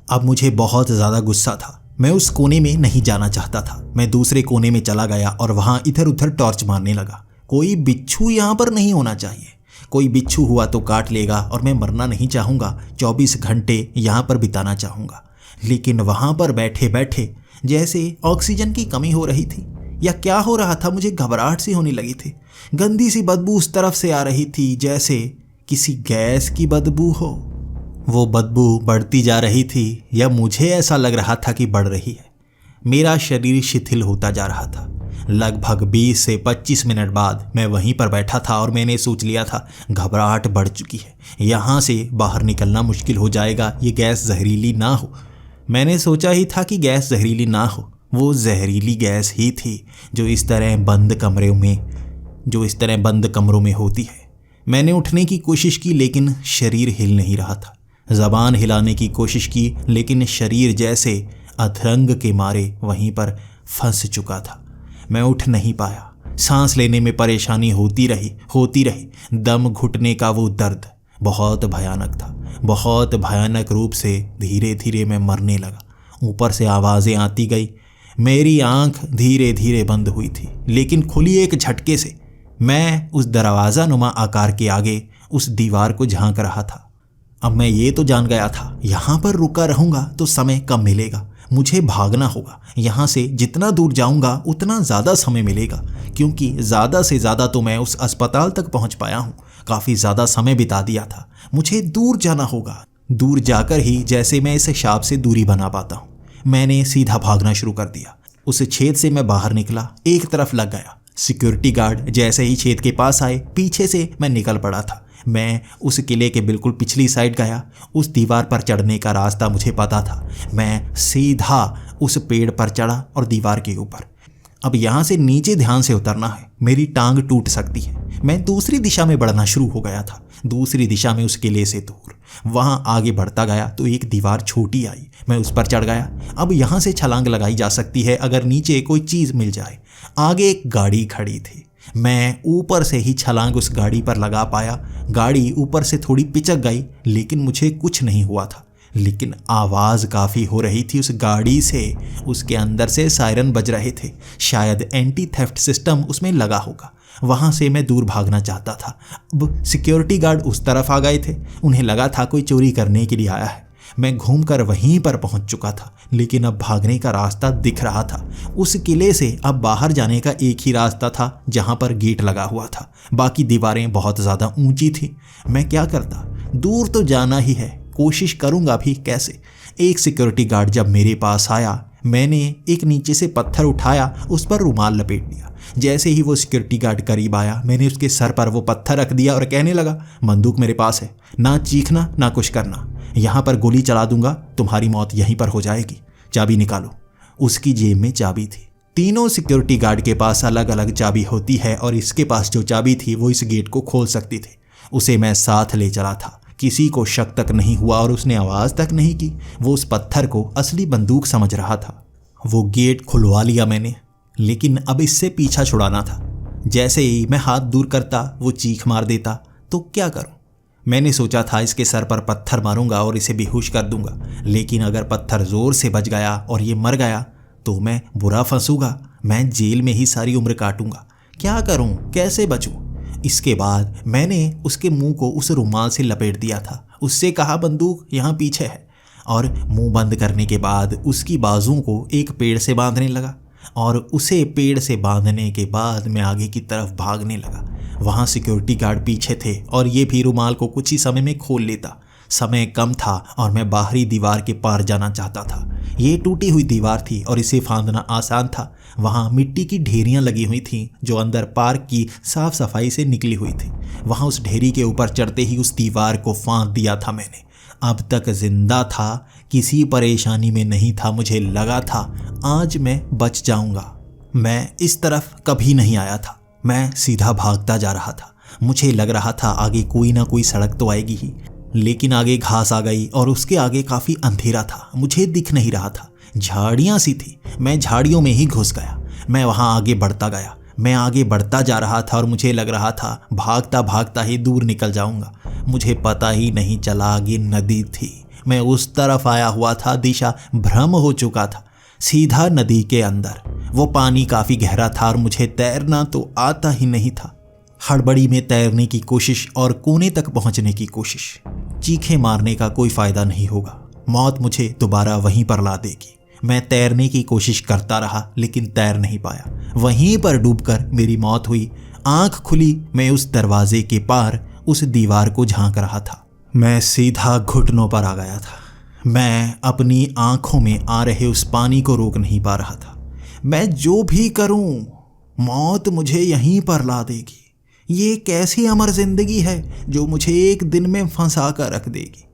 अब मुझे बहुत ज़्यादा गुस्सा था। मैं उस कोने में नहीं जाना चाहता था। मैं दूसरे कोने में चला गया और वहाँ इधर उधर टॉर्च मारने लगा। कोई बिच्छू यहाँ पर नहीं होना चाहिए। कोई बिच्छू हुआ तो काट लेगा और मैं मरना नहीं चाहूँगा। 24 घंटे यहाँ पर बिताना चाहूँगा। लेकिन वहाँ पर बैठे बैठे जैसे ऑक्सीजन की कमी हो रही थी, या क्या हो रहा था, मुझे घबराहट सी होने लगी थी। गंदी सी बदबू उस तरफ से आ रही थी, जैसे किसी गैस की बदबू हो। वो बदबू बढ़ती जा रही थी, या मुझे ऐसा लग रहा था कि बढ़ रही है। मेरा शरीर शिथिल होता जा रहा था। लगभग 20 से 25 मिनट बाद मैं वहीं पर बैठा था और मैंने सोच लिया था घबराहट बढ़ चुकी है, यहाँ से बाहर निकलना मुश्किल हो जाएगा, ये गैस जहरीली ना हो। मैंने सोचा ही था कि गैस जहरीली ना हो। वो जहरीली गैस ही थी जो इस तरह बंद कमरों में होती है। मैंने उठने की कोशिश की, लेकिन शरीर हिल नहीं रहा था। ज़बान हिलाने की कोशिश की, लेकिन शरीर जैसे अधरंग के मारे वहीं पर फंस चुका था। मैं उठ नहीं पाया। सांस लेने में परेशानी होती रही। दम घुटने का वो दर्द बहुत भयानक था। बहुत भयानक रूप से धीरे धीरे मैं मरने लगा। ऊपर से आवाज़ें आती गई। मेरी आंख धीरे धीरे बंद हुई थी, लेकिन खुली एक झटके से। मैं उस दरवाज़ा नुमा आकार के आगे उस दीवार को झांक रहा था। अब मैं ये तो जान गया था, यहाँ पर रुका रहूँगा तो समय कम मिलेगा। मुझे भागना होगा। यहाँ से जितना दूर जाऊँगा उतना ज़्यादा समय मिलेगा, क्योंकि ज़्यादा से ज़्यादा तो मैं उस अस्पताल तक पहुँच पाया हूँ। काफ़ी ज़्यादा समय बिता दिया था। मुझे दूर जाना होगा। दूर जाकर ही जैसे मैं इस शाप से दूरी बना पाता हूँ। मैंने सीधा भागना शुरू कर दिया। उस छेद से मैं बाहर निकला, एक तरफ लग गया। सिक्योरिटी गार्ड जैसे ही छेद के पास आए, पीछे से मैं निकल पड़ा था। मैं उस किले के बिल्कुल पिछली साइड गया। उस दीवार पर चढ़ने का रास्ता मुझे पता था। मैं सीधा उस पेड़ पर चढ़ा और दीवार के ऊपर। अब यहाँ से नीचे ध्यान से उतरना है, मेरी टांग टूट सकती है। मैं दूसरी दिशा में बढ़ना शुरू हो गया था, दूसरी दिशा में उस किले से दूर। वहाँ आगे बढ़ता गया तो एक दीवार छोटी आई, मैं उस पर चढ़ गया। अब यहाँ से छलांग लगाई जा सकती है अगर नीचे कोई चीज़ मिल जाए। आगे एक गाड़ी खड़ी थी, मैं ऊपर से ही छलांग उस गाड़ी पर लगा पाया। गाड़ी ऊपर से थोड़ी पिचक गई, लेकिन मुझे कुछ नहीं हुआ था। लेकिन आवाज़ काफ़ी हो रही थी उस गाड़ी से, उसके अंदर से सायरन बज रहे थे। शायद एंटी थेफ्ट सिस्टम उसमें लगा होगा। वहाँ से मैं दूर भागना चाहता था। अब सिक्योरिटी गार्ड उस तरफ आ गए थे, उन्हें लगा था कोई चोरी करने के लिए आया है। मैं घूमकर वहीं पर पहुंच चुका था, लेकिन अब भागने का रास्ता दिख रहा था। उस किले से अब बाहर जाने का एक ही रास्ता था, जहां पर गेट लगा हुआ था। बाकी दीवारें बहुत ज़्यादा ऊंची थी। मैं क्या करता, दूर तो जाना ही है, कोशिश करूंगा भी कैसे। एक सिक्योरिटी गार्ड जब मेरे पास आया, मैंने एक नीचे से पत्थर उठाया, उस पर रुमाल लपेट लिया। जैसे ही वो सिक्योरिटी गार्ड करीब आया, मैंने उसके सर पर वो पत्थर रख दिया और कहने लगा, बंदूक मेरे पास है, ना चीखना ना कुछ करना। यहाँ पर गोली चला दूंगा, तुम्हारी मौत यहीं पर हो जाएगी। चाबी निकालो। उसकी जेब में चाबी थी। तीनों सिक्योरिटी गार्ड के पास अलग अलग चाबी होती है और इसके पास जो चाबी थी वो इस गेट को खोल सकती थी। उसे मैं साथ ले चला था। किसी को शक तक नहीं हुआ और उसने आवाज़ तक नहीं की। वो उस पत्थर को असली बंदूक समझ रहा था। वो गेट खुलवा लिया मैंने, लेकिन अब इससे पीछा छुड़ाना था। जैसे ही मैं हाथ दूर करता वो चीख मार देता तो क्या करूं? मैंने सोचा था इसके सर पर पत्थर मारूंगा और इसे बेहोश कर दूंगा, लेकिन अगर पत्थर जोर से बज गया और ये मर गया तो मैं बुरा फंसूंगा। मैं जेल में ही सारी उम्र काटूंगा। क्या करूं, कैसे बचूं? इसके बाद मैंने उसके मुंह को उस रुमाल से लपेट दिया था। उससे कहा, बंदूक यहाँ पीछे है, और मुंह बंद करने के बाद उसकी बाजुओं को एक पेड़ से बांधने लगा। और उसे पेड़ से बांधने के बाद मैं आगे की तरफ भागने लगा। वहाँ सिक्योरिटी गार्ड पीछे थे और ये भी रुमाल को कुछ ही समय में खोल लेता। समय कम था और मैं बाहरी दीवार के पार जाना चाहता था। ये टूटी हुई दीवार थी और इसे फांदना आसान था। वहाँ मिट्टी की ढेरियाँ लगी हुई थीं जो अंदर पार्क की साफ सफाई से निकली हुई थी। वहाँ उस ढेरी के ऊपर चढ़ते ही उस दीवार को फांद दिया था मैंने। अब तक जिंदा था, किसी परेशानी में नहीं था। मुझे लगा था आज मैं बच जाऊंगा। मैं इस तरफ कभी नहीं आया था, मैं सीधा भागता जा रहा था। मुझे लग रहा था आगे कोई ना कोई सड़क तो आएगी ही, लेकिन आगे घास आ गई और उसके आगे काफ़ी अंधेरा था। मुझे दिख नहीं रहा था, झाड़ियाँ सी थी। मैं झाड़ियों में ही घुस गया। मैं वहाँ आगे बढ़ता गया। मैं आगे बढ़ता जा रहा था और मुझे लग रहा था भागता भागता ही दूर निकल जाऊंगा। मुझे पता ही नहीं चला आगे नदी थी। मैं उस तरफ आया हुआ था, दिशा भ्रम हो चुका था, सीधा नदी के अंदर। वो पानी काफ़ी गहरा था और मुझे तैरना तो आता ही नहीं था। हड़बड़ी में तैरने की कोशिश और कोने तक पहुंचने की कोशिश। चीखें मारने का कोई फ़ायदा नहीं होगा, मौत मुझे दोबारा वहीं पर ला देगी। मैं तैरने की कोशिश करता रहा लेकिन तैर नहीं पाया। वहीं पर डूबकर मेरी मौत हुई। आंख खुली, मैं उस दरवाजे के पार उस दीवार को झांक रहा था। मैं सीधा घुटनों पर आ गया था। मैं अपनी आंखों में आ रहे उस पानी को रोक नहीं पा रहा था। मैं जो भी करूं, मौत मुझे यहीं पर ला देगी। ये कैसी अमर जिंदगी है जो मुझे एक दिन में फंसा कर रख देगी।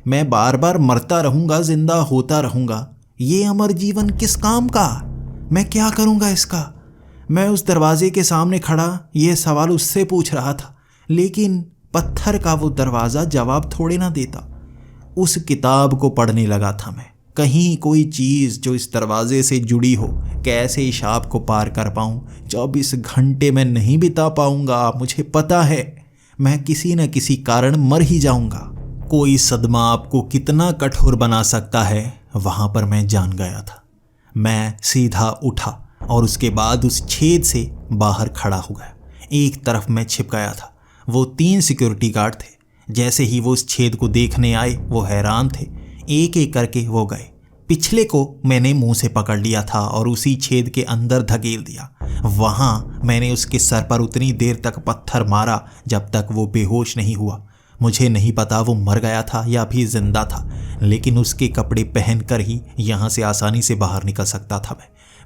मैं बार बार मरता रहूंगा, जिंदा होता रहूंगा। ये अमर जीवन किस काम का? मैं क्या करूंगा इसका? मैं उस दरवाजे के सामने खड़ा ये सवाल उससे पूछ रहा था, लेकिन पत्थर का वो दरवाज़ा जवाब थोड़े ना देता। उस किताब को पढ़ने लगा था मैं। कहीं कोई चीज़ जो इस दरवाजे से जुड़ी हो, कैसे इस शाप को पार कर पाऊँ। 24 घंटे मैं नहीं बिता पाऊँगा। मुझे पता है मैं किसी न किसी कारण मर ही जाऊँगा। कोई सदमा आपको कितना कठोर बना सकता है, वहाँ पर मैं जान गया था। मैं सीधा उठा और उसके बाद उस छेद से बाहर खड़ा हो गया। एक तरफ मैं छिप गया था। वो 3 सिक्योरिटी गार्ड थे। जैसे ही वो उस छेद को देखने आए, वो हैरान थे। एक एक करके वो गए। पिछले को मैंने मुंह से पकड़ लिया था और उसी छेद के अंदर धकेल दिया। वहाँ मैंने उसके सर पर उतनी देर तक पत्थर मारा जब तक वो बेहोश नहीं हुआ। मुझे नहीं पता वो मर गया था या भी जिंदा था, लेकिन उसके कपड़े पहनकर ही यहाँ से आसानी से बाहर निकल सकता था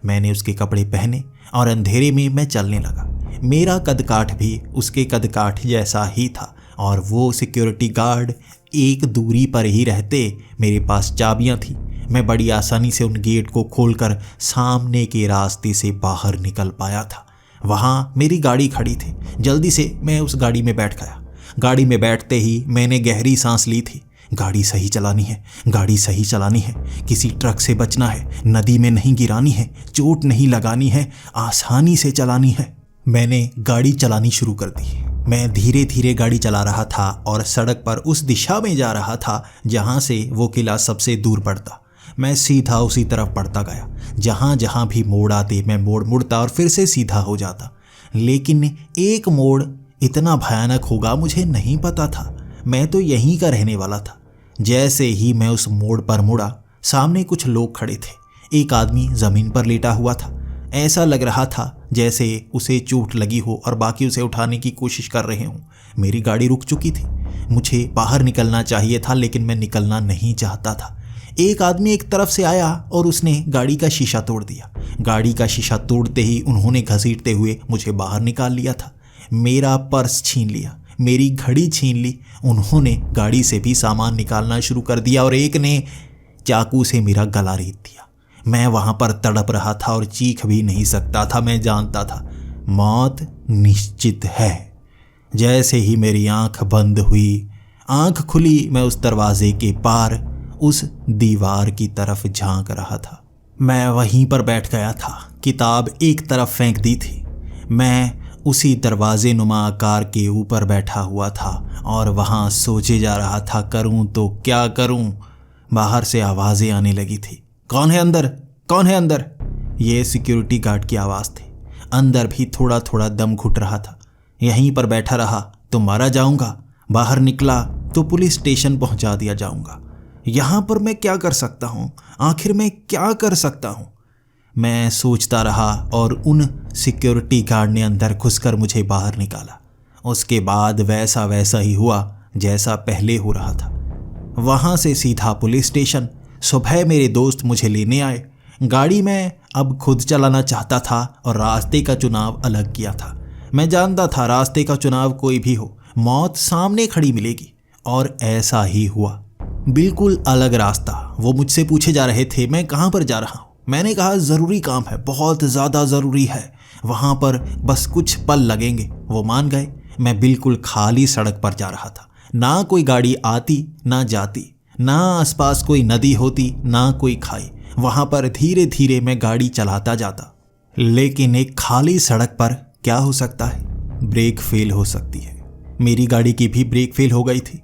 मैंने उसके कपड़े पहने और अंधेरे में मैं चलने लगा। मेरा कद काठ भी उसके कद काठ जैसा ही था और वो सिक्योरिटी गार्ड एक दूरी पर ही रहते। मेरे पास चाबियाँ थी। मैं बड़ी आसानी से उन गेट को खोलकर सामने के रास्ते से बाहर निकल पाया था। वहाँ मेरी गाड़ी खड़ी थी। जल्दी से मैं उस गाड़ी में बैठ गया। गाड़ी में बैठते ही मैंने गहरी सांस ली थी। गाड़ी सही चलानी है, गाड़ी सही चलानी है, किसी ट्रक से बचना है, नदी में नहीं गिरानी है, चोट नहीं लगानी है, आसानी से चलानी है। मैंने गाड़ी चलानी शुरू कर दी। मैं धीरे धीरे गाड़ी चला रहा था और सड़क पर उस दिशा में जा रहा था जहाँ से वो किला सबसे दूर पड़ता। मैं सीधा उसी तरफ बढ़ता गया। जहाँ जहाँ भी मोड़ आते मैं मोड़ मुड़ता और फिर से सीधा हो जाता। लेकिन एक मोड़ इतना भयानक होगा मुझे नहीं पता था। मैं तो यहीं का रहने वाला था। जैसे ही मैं उस मोड़ पर मुड़ा, सामने कुछ लोग खड़े थे। एक आदमी ज़मीन पर लेटा हुआ था। ऐसा लग रहा था जैसे उसे चोट लगी हो और बाकी उसे उठाने की कोशिश कर रहे हों। मेरी गाड़ी रुक चुकी थी। मुझे बाहर निकलना चाहिए था, लेकिन मैं निकलना नहीं चाहता था। एक आदमी एक तरफ से आया और उसने गाड़ी का शीशा तोड़ दिया। गाड़ी का शीशा तोड़ते ही उन्होंने घसीटते हुए मुझे बाहर निकाल लिया था। मेरा पर्स छीन लिया, मेरी घड़ी छीन ली। उन्होंने गाड़ी से भी सामान निकालना शुरू कर दिया और एक ने चाकू से मेरा गला रेत दिया। मैं वहाँ पर तड़प रहा था और चीख भी नहीं सकता था। मैं जानता था मौत निश्चित है। जैसे ही मेरी आंख बंद हुई, आंख खुली, मैं उस दरवाजे के पार उस दीवार की तरफ झांक रहा था। मैं वहीं पर बैठ गया था, किताब एक तरफ फेंक दी थी। मैं उसी दरवाजे नुमा आकार के ऊपर बैठा हुआ था और वहाँ सोचे जा रहा था करूँ तो क्या करूँ। बाहर से आवाज़ें आने लगी थी। कौन है अंदर, कौन है अंदर? ये सिक्योरिटी गार्ड की आवाज़ थी। अंदर भी थोड़ा थोड़ा दम घुट रहा था। यहीं पर बैठा रहा तो मारा जाऊंगा, बाहर निकला तो पुलिस स्टेशन पहुंचा दिया जाऊंगा। यहाँ पर मैं क्या कर सकता हूँ? आखिर मैं क्या कर सकता हूँ? मैं सोचता रहा और उन सिक्योरिटी गार्ड ने अंदर घुसकर मुझे बाहर निकाला। उसके बाद वैसा वैसा ही हुआ जैसा पहले हो रहा था। वहाँ से सीधा पुलिस स्टेशन। सुबह मेरे दोस्त मुझे लेने आए। गाड़ी मैं अब खुद चलाना चाहता था और रास्ते का चुनाव अलग किया था। मैं जानता था रास्ते का चुनाव कोई भी हो, मौत सामने खड़ी मिलेगी, और ऐसा ही हुआ। बिल्कुल अलग रास्ता। वो मुझसे पूछे जा रहे थे मैं कहाँ पर जा रहा हूँ। मैंने कहा ज़रूरी काम है, बहुत ज़्यादा ज़रूरी है, वहाँ पर बस कुछ पल लगेंगे। वो मान गए। मैं बिल्कुल खाली सड़क पर जा रहा था। ना कोई गाड़ी आती ना जाती, ना आसपास कोई नदी होती ना कोई खाई। वहाँ पर धीरे धीरे मैं गाड़ी चलाता जाता। लेकिन एक खाली सड़क पर क्या हो सकता है? ब्रेक फेल हो सकती है। मेरी गाड़ी की भी ब्रेक फेल हो गई थी।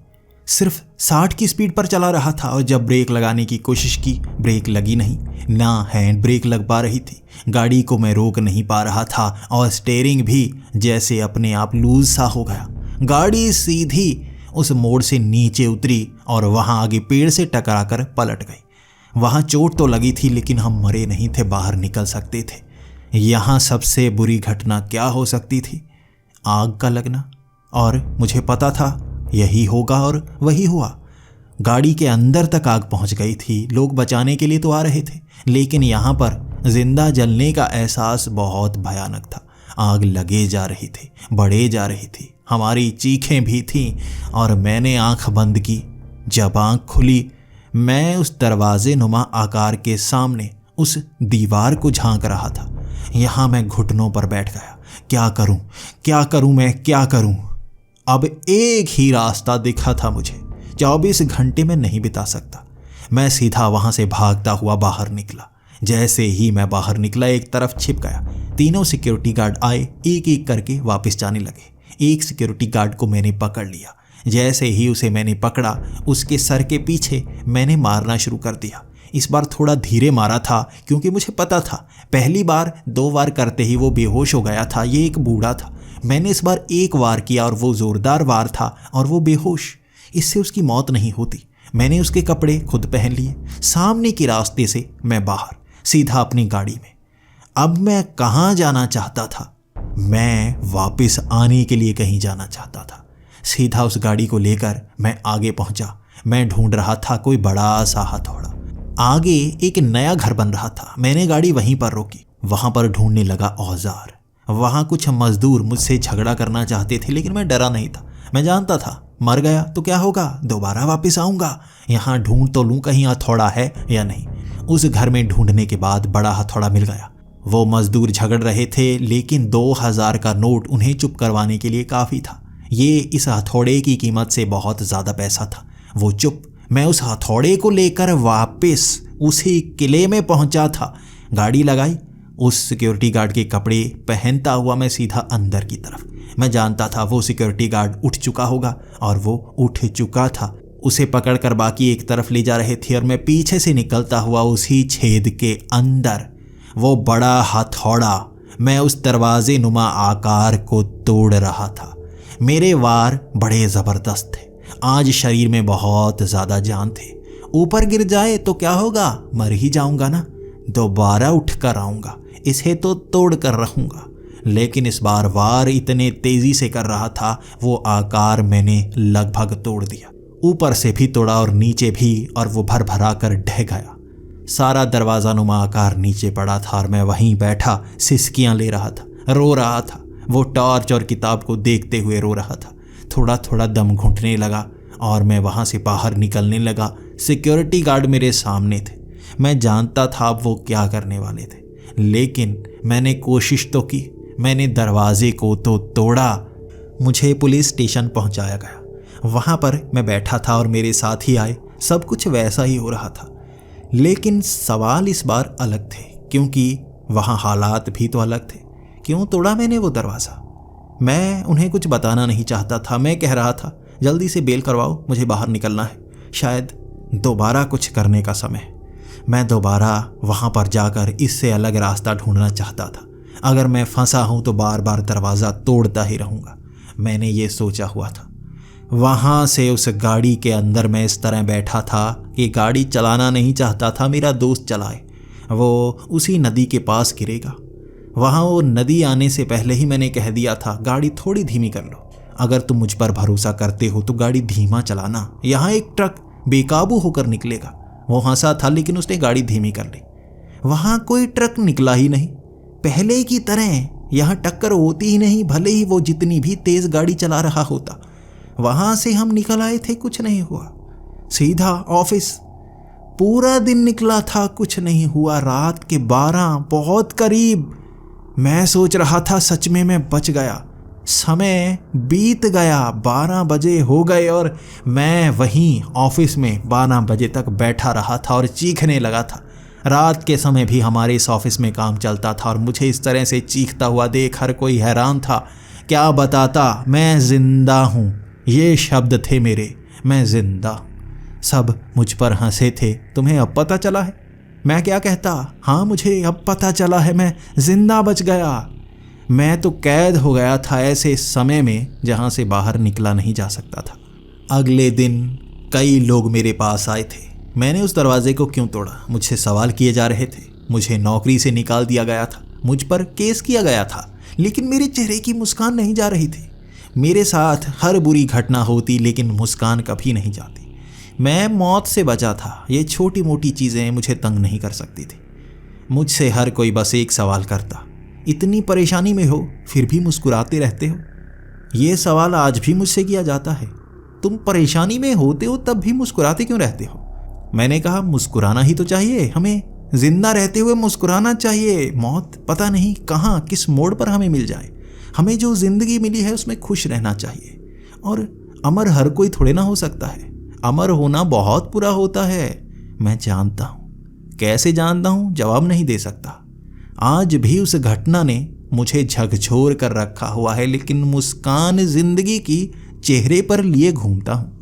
सिर्फ 60 की स्पीड पर चला रहा था और जब ब्रेक लगाने की कोशिश की, ब्रेक लगी नहीं, ना हैंड ब्रेक लग पा रही थी। गाड़ी को मैं रोक नहीं पा रहा था और स्टीयरिंग भी जैसे अपने आप लूज सा हो गया। गाड़ी सीधी उस मोड़ से नीचे उतरी और वहाँ आगे पेड़ से टकराकर पलट गई। वहाँ चोट तो लगी थी लेकिन हम मरे नहीं थे, बाहर निकल सकते थे। यहाँ सबसे बुरी घटना क्या हो सकती थी? आग का लगना। और मुझे पता था यही होगा और वही हुआ। गाड़ी के अंदर तक आग पहुंच गई थी। लोग बचाने के लिए तो आ रहे थे, लेकिन यहाँ पर जिंदा जलने का एहसास बहुत भयानक था। आग लगे जा रही थी, बढ़े जा रही थी। हमारी चीखें भी थीं और मैंने आंख बंद की। जब आंख खुली, मैं उस दरवाजे नुमा आकार के सामने उस दीवार को झांक रहा था। यहाँ मैं घुटनों पर बैठ गया। क्या करूं, क्या करूं, मैं क्या करूं? अब एक ही रास्ता दिखा था मुझे। 24 घंटे में नहीं बिता सकता। मैं सीधा वहाँ से भागता हुआ बाहर निकला। जैसे ही मैं बाहर निकला, एक तरफ छिप गया। तीनों सिक्योरिटी गार्ड आए, एक एक करके वापस जाने लगे। एक सिक्योरिटी गार्ड को मैंने पकड़ लिया। जैसे ही उसे मैंने पकड़ा, उसके सर के पीछे मैंने मारना शुरू कर दिया। इस बार थोड़ा धीरे मारा था क्योंकि मुझे पता था पहली बार 2 वार करते ही वो बेहोश हो गया था। ये एक बूढ़ा था। मैंने इस बार 1 वार किया और वो ज़ोरदार वार था और वो बेहोश। इससे उसकी मौत नहीं होती। मैंने उसके कपड़े खुद पहन लिए। सामने के रास्ते से मैं बाहर, सीधा अपनी गाड़ी में। अब मैं कहाँ जाना चाहता था? मैं वापस आने के लिए कहीं जाना चाहता था। सीधा उस गाड़ी को लेकर मैं आगे पहुंचा। मैं ढूंढ रहा था कोई बड़ा सा हथौड़ा। आगे एक नया घर बन रहा था। मैंने गाड़ी वहीं पर रोकी। वहां पर ढूंढने लगा औजार। वहां कुछ मजदूर मुझसे झगड़ा करना चाहते थे, लेकिन मैं डरा नहीं था। मैं जानता था मर गया तो क्या होगा, दोबारा वापस आऊंगा। यहाँ ढूंढ तो लूँ कहीं हथौड़ा है या नहीं। उस घर में ढूंढने के बाद बड़ा हथौड़ा मिल गया। वो मजदूर झगड़ रहे थे, लेकिन 2000 का नोट उन्हें चुप करवाने के लिए काफ़ी था। ये इस हथौड़े की कीमत से बहुत ज़्यादा पैसा था। वो चुप। मैं उस हथौड़े को लेकर वापस उसी किले में पहुंचा था। गाड़ी लगाई, उस सिक्योरिटी गार्ड के कपड़े पहनता हुआ मैं सीधा अंदर की तरफ। मैं जानता था वो सिक्योरिटी गार्ड उठ चुका होगा, और वो उठ चुका था। उसे पकड़कर बाकी एक तरफ ले जा रहे थे और मैं पीछे से निकलता हुआ उसी छेद के अंदर वो बड़ा हथौड़ा मैं उस दरवाजे नुमा आकार को तोड़ रहा था। मेरे वार बड़े ज़बरदस्त थे। आज शरीर में बहुत ज़्यादा जान थे। ऊपर गिर जाए तो क्या होगा, मर ही जाऊंगा ना। दोबारा उठ कर आऊँगा, इसे तो तोड़ कर रहूँगा। लेकिन इस बार वार इतने तेज़ी से कर रहा था, वो आकार मैंने लगभग तोड़ दिया। ऊपर से भी तोड़ा और नीचे भी, और वो भर भरा कर ढह गया। सारा दरवाज़ा नुमा आकार नीचे पड़ा था और मैं वहीं बैठा सिसकियाँ ले रहा था, रो रहा था। वो टॉर्च और किताब को देखते हुए रो रहा था। थोड़ा थोड़ा दम घुटने लगा और मैं वहाँ से बाहर निकलने लगा। सिक्योरिटी गार्ड मेरे सामने थे। मैं जानता था अब वो क्या करने वाले थे, लेकिन मैंने कोशिश तो की। मैंने दरवाजे को तो तोड़ा। मुझे पुलिस स्टेशन पहुँचाया गया। वहाँ पर मैं बैठा था और मेरे साथ ही आए। सब कुछ वैसा ही हो रहा था, लेकिन सवाल इस बार अलग थे, क्योंकि वहाँ हालात भी तो अलग थे। क्यों तोड़ा मैंने वो दरवाज़ा? मैं उन्हें कुछ बताना नहीं चाहता था। मैं कह रहा था, जल्दी से बेल करवाओ, मुझे बाहर निकलना है। शायद दोबारा कुछ करने का समय। मैं दोबारा वहाँ पर जाकर इससे अलग रास्ता ढूंढना चाहता था। अगर मैं फंसा हूँ तो बार बार दरवाज़ा तोड़ता ही रहूँगा। मैंने ये सोचा हुआ था। वहाँ से उस गाड़ी के अंदर मैं इस तरह बैठा था कि गाड़ी चलाना नहीं चाहता था, मेरा दोस्त चलाए। वो उसी नदी के पास गिरेगा। वहाँ वो नदी आने से पहले ही मैंने कह दिया था, गाड़ी थोड़ी धीमी कर लो। अगर तुम मुझ पर भरोसा करते हो तो गाड़ी धीमा चलाना, यहाँ एक ट्रक बेकाबू होकर निकलेगा। वो हंसा था, लेकिन उसने गाड़ी धीमी कर ली। वहाँ कोई ट्रक निकला ही नहीं। पहले की तरह यहाँ टक्कर होती ही नहीं, भले ही वो जितनी भी तेज़ गाड़ी चला रहा होता। वहाँ से हम निकल आए थे, कुछ नहीं हुआ। सीधा ऑफिस। पूरा दिन निकला था, कुछ नहीं हुआ। रात के 12, बहुत करीब। मैं सोच रहा था सच में मैं बच गया। समय बीत गया, 12 बजे हो गए और मैं वहीं ऑफिस में 12 बजे तक बैठा रहा था और चीखने लगा था। रात के समय भी हमारे इस ऑफिस में काम चलता था और मुझे इस तरह से चीखता हुआ देख हर कोई हैरान था। क्या बताता, मैं जिंदा हूँ, ये शब्द थे मेरे, मैं जिंदा। सब मुझ पर हंसे थे। तुम्हें अब पता चला है? मैं क्या कहता, हाँ मुझे अब पता चला है, मैं जिंदा बच गया। मैं तो कैद हो गया था ऐसे समय में जहाँ से बाहर निकला नहीं जा सकता था। अगले दिन कई लोग मेरे पास आए थे। मैंने उस दरवाजे को क्यों तोड़ा, मुझसे सवाल किए जा रहे थे। मुझे नौकरी से निकाल दिया गया था, मुझ पर केस किया गया था, लेकिन मेरे चेहरे की मुस्कान नहीं जा रही थी। मेरे साथ हर बुरी घटना होती, लेकिन मुस्कान कभी नहीं जाती। मैं मौत से बचा था। ये छोटी मोटी चीज़ें मुझे तंग नहीं कर सकती थी। मुझसे हर कोई बस एक सवाल करता, इतनी परेशानी में हो फिर भी मुस्कुराते रहते हो? ये सवाल आज भी मुझसे किया जाता है। तुम परेशानी में होते हो तब भी मुस्कुराते क्यों रहते हो? मैंने कहा, मुस्कुराना ही तो चाहिए हमें। जिंदा रहते हुए मुस्कुराना चाहिए। मौत पता नहीं कहाँ किस मोड़ पर हमें मिल जाए। हमें जो ज़िंदगी मिली है उसमें खुश रहना चाहिए। और अमर हर कोई थोड़े ना हो सकता है। अमर होना बहुत बुरा होता है, मैं जानता हूँ। कैसे जानता हूँ जवाब नहीं दे सकता। आज भी उस घटना ने मुझे झकझोर कर रखा हुआ है, लेकिन मुस्कान जिंदगी की चेहरे पर लिए घूमता हूँ।